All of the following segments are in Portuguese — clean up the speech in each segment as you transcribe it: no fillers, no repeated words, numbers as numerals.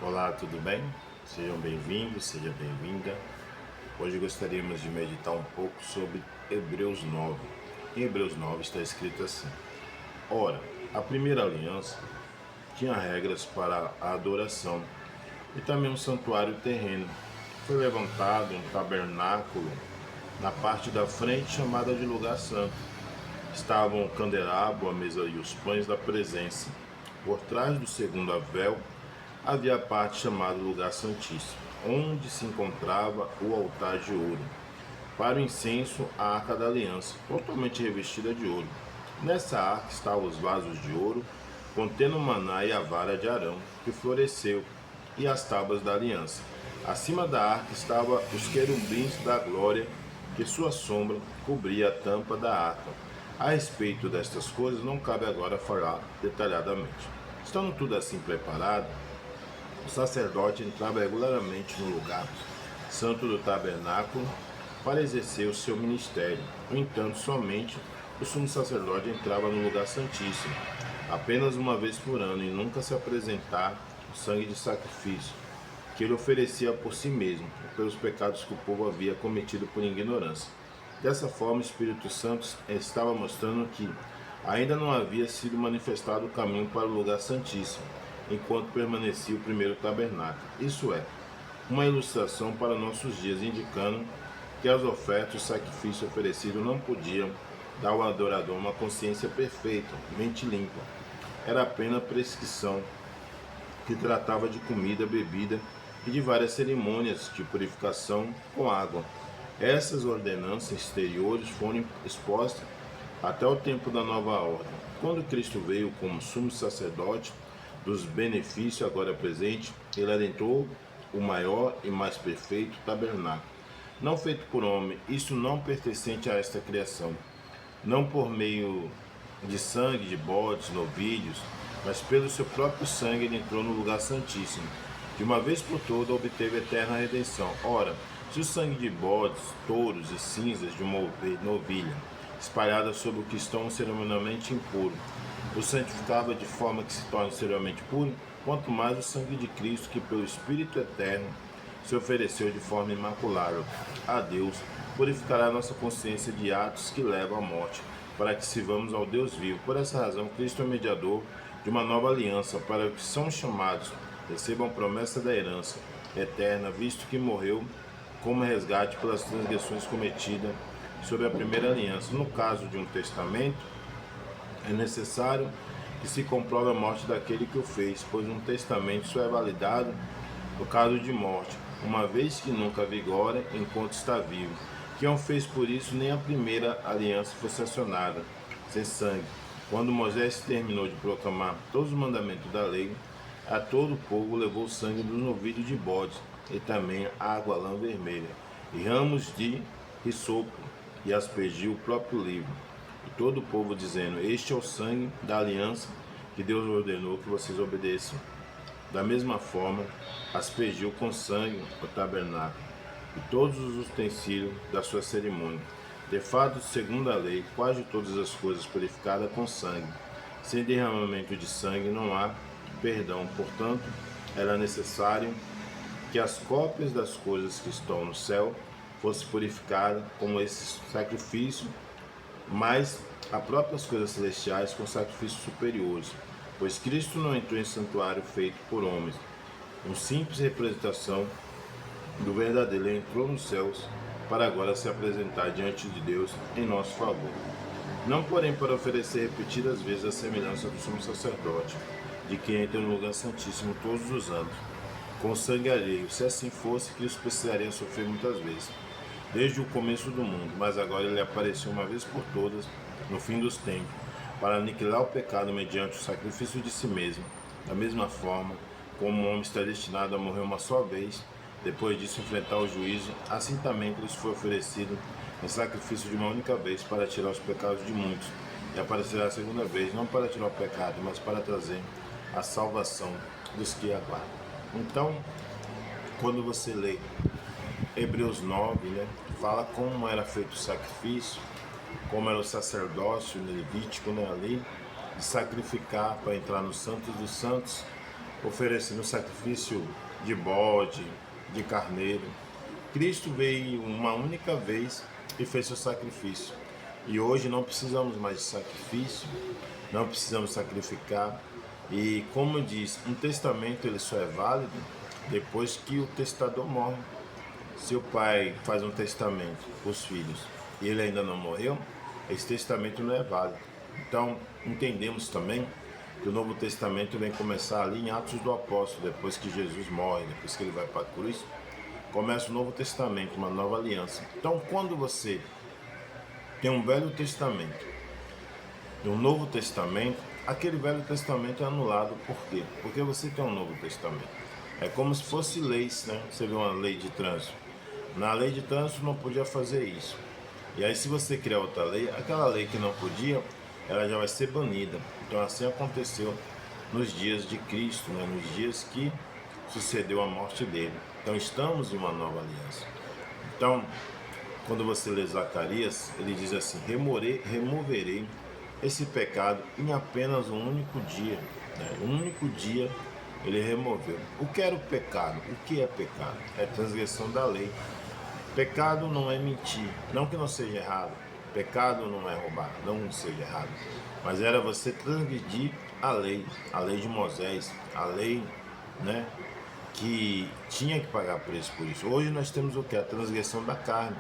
Olá, tudo bem? Sejam bem-vindos, seja bem-vinda. Hoje gostaríamos de meditar um pouco sobre Hebreus 9. Em Hebreus 9 está escrito assim: Ora, a primeira aliança tinha regras para a adoração e também um santuário terreno. Foi levantado um tabernáculo na parte da frente chamada de lugar santo. Estavam o candelabro, a mesa e os pães da presença. Por trás do segundo véu havia a parte chamada Lugar Santíssimo, onde se encontrava o altar de ouro. Para o incenso, a arca da aliança, totalmente revestida de ouro. Nessa arca estavam os vasos de ouro, contendo o maná e a vara de Arão, que floresceu, e as tábuas da aliança. Acima da arca estavam os querubins da glória, que sua sombra cobria a tampa da arca. A respeito destas coisas, não cabe agora falar detalhadamente. Estando tudo assim preparado, o sacerdote entrava regularmente no lugar santo do tabernáculo para exercer o seu ministério. No entanto, somente o sumo sacerdote entrava no lugar santíssimo, apenas uma vez por ano, e nunca se apresentar o sangue de sacrifício, que ele oferecia por si mesmo, pelos pecados que o povo havia cometido por ignorância. Dessa forma, o Espírito Santo estava mostrando que ainda não havia sido manifestado o caminho para o lugar santíssimo, enquanto permanecia o primeiro tabernáculo. Isso é, uma ilustração para nossos dias, indicando que as ofertas e o sacrifício oferecido não podiam dar ao adorador uma consciência perfeita, mente limpa. Era apenas prescrição que tratava de comida, bebida e de várias cerimônias de purificação com água. Essas ordenanças exteriores foram expostas até o tempo da nova ordem. Quando Cristo veio como sumo sacerdote dos benefícios agora presentes, ele adentrou o maior e mais perfeito tabernáculo, não feito por homem, isso não pertencente a esta criação, não por meio de sangue de bodes, novilhos, mas pelo seu próprio sangue ele entrou no lugar santíssimo. De uma vez por todas obteve eterna redenção. Ora, se o sangue de bodes, touros e cinzas de uma novilha, espalhadas sobre o que estão cerimonialmente impuro, o santificava de forma que se torne exteriormente puro, quanto mais o sangue de Cristo, que pelo Espírito Eterno se ofereceu de forma imaculável a Deus, purificará nossa consciência de atos que levam à morte, para que sirvamos ao Deus vivo. Por essa razão, Cristo é o mediador de uma nova aliança, para os que são chamados recebam a promessa da herança eterna, visto que morreu como resgate pelas transgressões cometidas sob a primeira aliança. No caso de um testamento, é necessário que se comprove a morte daquele que o fez, pois um testamento só é validado no caso de morte, uma vez que nunca vigora enquanto está vivo. Quem o fez por isso, nem a primeira aliança foi sancionada, sem sangue. Quando Moisés terminou de proclamar todos os mandamentos da lei, a todo o povo levou o sangue dos novilhos de bode, e também água lã vermelha, e ramos de hisopo, e aspergiu o próprio livro. E todo o povo dizendo: Este é o sangue da aliança que Deus ordenou que vocês obedeçam. Da mesma forma, aspergiu com sangue o tabernáculo e todos os utensílios da sua cerimônia. De fato, segundo a lei, quase todas as coisas purificadas com sangue. Sem derramamento de sangue não há perdão. Portanto, era necessário que as cópias das coisas que estão no céu fossem purificadas como esse sacrifício, mas as próprias coisas celestiais com sacrifícios superiores, pois Cristo não entrou em santuário feito por homens, uma simples representação do verdadeiro. Ele entrou nos céus para agora se apresentar diante de Deus em nosso favor. Não, porém, para oferecer repetidas vezes a semelhança do sumo sacerdote, de quem entra no lugar santíssimo todos os anos, com sangue alheio. Se assim fosse, Cristo precisaria sofrer muitas vezes, desde o começo do mundo, mas agora ele apareceu uma vez por todas, no fim dos tempos, para aniquilar o pecado mediante o sacrifício de si mesmo. Da mesma forma, como o homem está destinado a morrer uma só vez, depois disso enfrentar o juízo, assim também Cristo foi oferecido em sacrifício de uma única vez para tirar os pecados de muitos, e aparecerá a segunda vez, não para tirar o pecado, mas para trazer a salvação dos que aguardam. Então, quando você lê Hebreus 9, fala como era feito o sacrifício, como era o sacerdócio levítico, ali, de sacrificar para entrar no Santo dos Santos, oferecendo sacrifício de bode, de carneiro. Cristo veio uma única vez e fez seu sacrifício. E hoje não precisamos mais de sacrifício, não precisamos sacrificar. E como diz, um testamento ele só é válido depois que o testador morre. Se o pai faz um testamento para os filhos e ele ainda não morreu, esse testamento não é válido. Então, entendemos também que o Novo Testamento vem começar ali em Atos do Apóstolo, depois que Jesus morre, depois que ele vai para a cruz, começa o Novo Testamento, uma nova aliança. Então, quando você tem um Velho Testamento e um Novo Testamento, aquele Velho Testamento é anulado. Por quê? Porque você tem um Novo Testamento. É como se fosse leis, né? Você vê uma lei de trânsito. Na lei de trânsito não podia fazer isso. E aí se você criar outra lei, aquela lei que não podia, ela já vai ser banida. Então assim aconteceu nos dias de Cristo, né? Nos dias que sucedeu a morte dele. Então estamos em uma nova aliança. Então, quando você lê Zacarias, ele diz assim: removerei esse pecado em apenas um único dia. Né? Um único dia ele removeu. O que era o pecado? O que é pecado? É transgressão da lei. Pecado não é mentir, não que não seja errado. Pecado não é roubar, não seja errado. Mas era você transgredir a lei de Moisés, a lei, né, que tinha que pagar preço por isso. Hoje nós temos o que? A transgressão da carne.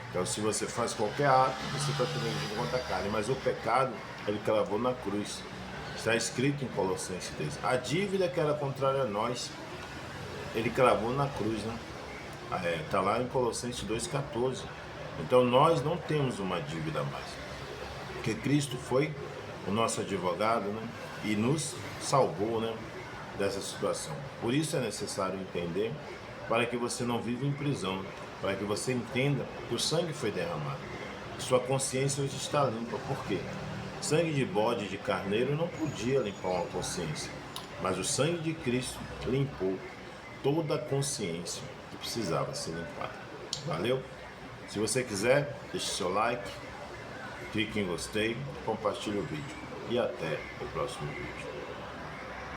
Então se você faz qualquer ato, você está transgredindo contra a carne. Mas o pecado, ele cravou na cruz. Está escrito em Colossenses 3. A dívida que era contrária a nós, ele cravou na cruz, né? Está lá em Colossenses 2,14. Então nós não temos uma dívida mais, porque Cristo foi o nosso advogado, né? E nos salvou, né, dessa situação. Por isso é necessário entender, para que você não viva em prisão, para que você entenda que o sangue foi derramado. Sua consciência hoje está limpa. Por quê? Sangue de bode, de carneiro não podia limpar uma consciência, mas o sangue de Cristo limpou toda a consciência que precisava ser limpada. Valeu? Se você quiser, deixe seu like, clique em gostei, compartilhe o vídeo e até o próximo vídeo.